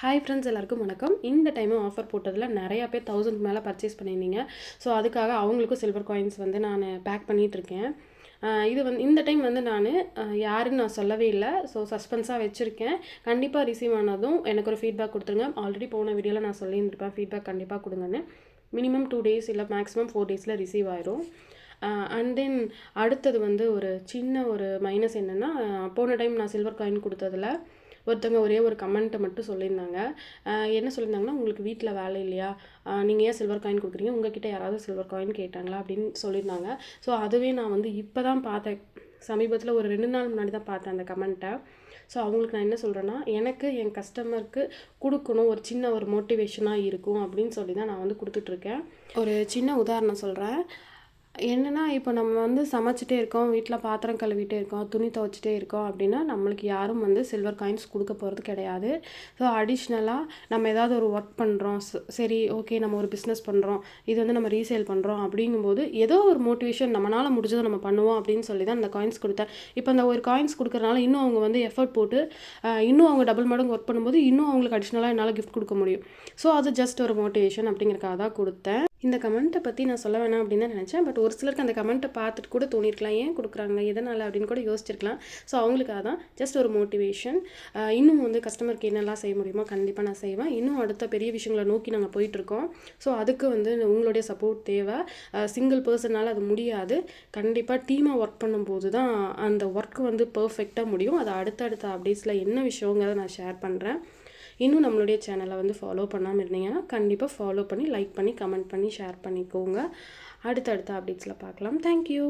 Hi friends, எல்லாருக்கும் வணக்கம். இந்த டைமும் ஆஃபர் போட்டதில் நிறையா பேர் 1000 மேலே பர்ச்சேஸ் பண்ணியிருந்தீங்க. ஸோ அதுக்காக அவங்களுக்கும் சில்வர் காயின்ஸ் வந்து நான் பேக் பண்ணிகிட்ருக்கேன். இது வந்து இந்த டைம் வந்து நான் யாருன்னு நான் சொல்லவே இல்லை. ஸோ சஸ்பென்ஸாக வச்சுருக்கேன். கண்டிப்பாக ரிசீவ் ஆனதும் எனக்கு ஒரு ஃபீட்பேக் கொடுத்துருங்க. ஆல்ரெடி போன வீடியோவில் நான் சொல்லியிருந்திருப்பேன் ஃபீட்பேக் கண்டிப்பாக கொடுங்கன்னு. மினிமம் 2 days இல்லை மேக்ஸிமம் 4 days ரிசீவ் ஆயிரும். அண்ட் தென் அடுத்தது வந்து ஒரு சின்ன ஒரு மைனஸ் என்னென்னா, போன டைம் நான் சில்வர் காயின் கொடுத்ததில் ஒருத்தவங்க ஒரே ஒரு கமெண்ட்டை மட்டும் சொல்லியிருந்தாங்க. என்ன சொல்லியிருந்தாங்கன்னா, உங்களுக்கு வீட்டில் வேலை இல்லையா, நீங்கள் ஏன் சில்வர் காயின் கொடுக்குறீங்க, உங்ககிட்ட யாராவது சில்வர் காயின் கேட்டாங்களா அப்படின்னு சொல்லியிருந்தாங்க. ஸோ அதுவே நான் வந்து இப்போ தான் பார்த்தேன். சமீபத்தில் ஒரு 2 நாள் முன்னாடி தான் பார்த்தேன் அந்த கமெண்ட்டை. ஸோ அவங்களுக்கு நான் என்ன சொல்கிறேன்னா, எனக்கு என் கஸ்டமருக்கு கொடுக்கணும், ஒரு சின்ன ஒரு மோட்டிவேஷனாக இருக்கும் அப்படின்னு சொல்லி தான் நான் வந்து கொடுத்துட்ருக்கேன். ஒரு சின்ன உதாரணம் சொல்கிறேன். என்னென்னா, இப்போ நம்ம வந்து சமைச்சிட்டே இருக்கோம், வீட்டில் பாத்திரம் கழுவிட்டே இருக்கோம், துணி துவைச்சிட்டே இருக்கோம் அப்படின்னா நம்மளுக்கு யாரும் வந்து சில்வர் காயின்ஸ் கொடுக்க போகிறது கிடையாது. ஸோ அடிஷ்னலாக நம்ம ஏதாவது ஒரு ஒர்க் பண்ணுறோம், சரி ஓகே நம்ம ஒரு பிஸ்னஸ் பண்ணுறோம், இது வந்து நம்ம ரீசேல் பண்ணுறோம் அப்படிங்கும்போது ஏதோ ஒரு மோட்டிவேஷன் நம்மளால் முடிஞ்சதை நம்ம பண்ணுவோம் அப்படின்னு சொல்லி தான் அந்த காயின்ஸ் கொடுத்தேன். இப்போ அந்த ஒரு காயின்ஸ் கொடுக்குறனால இன்னும் அவங்க வந்து எஃபர்ட் போட்டு இன்னும் அவங்க டபுள் மடங்கு ஒர்க் பண்ணும்போது இன்னும் அவங்களுக்கு அடிஷ்னலாக என்னால் கிஃப்ட் கொடுக்க முடியும். ஸோ அது ஜஸ்ட் ஒரு மோட்டிவேஷன் அப்படிங்கிறக்காக தான் கொடுத்தேன். இந்த கமெண்ட்டை பற்றி நான் சொல்ல வேணாம் அப்படின்னு தான் நினச்சேன். பட் ஒரு சிலருக்கு அந்த கமெண்ட்டை பார்த்துட்டு கூட தோணியிருக்கலாம், ஏன் கொடுக்குறாங்க, எதனால் அப்படின்னு கூட யோசிச்சிருக்கலாம். ஸோ அவங்களுக்காக தான் ஜஸ்ட் ஒரு மோட்டிவேஷன். இன்னும் வந்து கஸ்டமருக்கு என்னெல்லாம் செய்ய முடியுமோ கண்டிப்பாக நான் செய்வேன். இன்னும் அடுத்த பெரிய விஷயங்களை நோக்கி நாங்கள் போயிட்டுருக்கோம். ஸோ அதுக்கு வந்து உங்களுடைய சப்போர்ட் தேவை. சிங்கிள் பர்சனால் அது முடியாது. கண்டிப்பாக டீமாக ஒர்க் பண்ணும்போது தான் அந்த ஒர்க் வந்து பர்ஃபெக்டாக முடியும். அது அடுத்தடுத்த அப்டேட்ஸில் என்ன விஷயங்கிறத நான் ஷேர் பண்ணுறேன். இன்னும் நம்மளுடைய சேனலை வந்து ஃபாலோ பண்ணாமல் இருந்தீங்கன்னா கண்டிப்பாக ஃபாலோ பண்ணி, லைக் பண்ணி, கமெண்ட் பண்ணி, ஷேர் பண்ணிக்கோங்க. அடுத்தடுத்த அப்டேட்ஸில் பார்க்கலாம். தேங்க்யூ.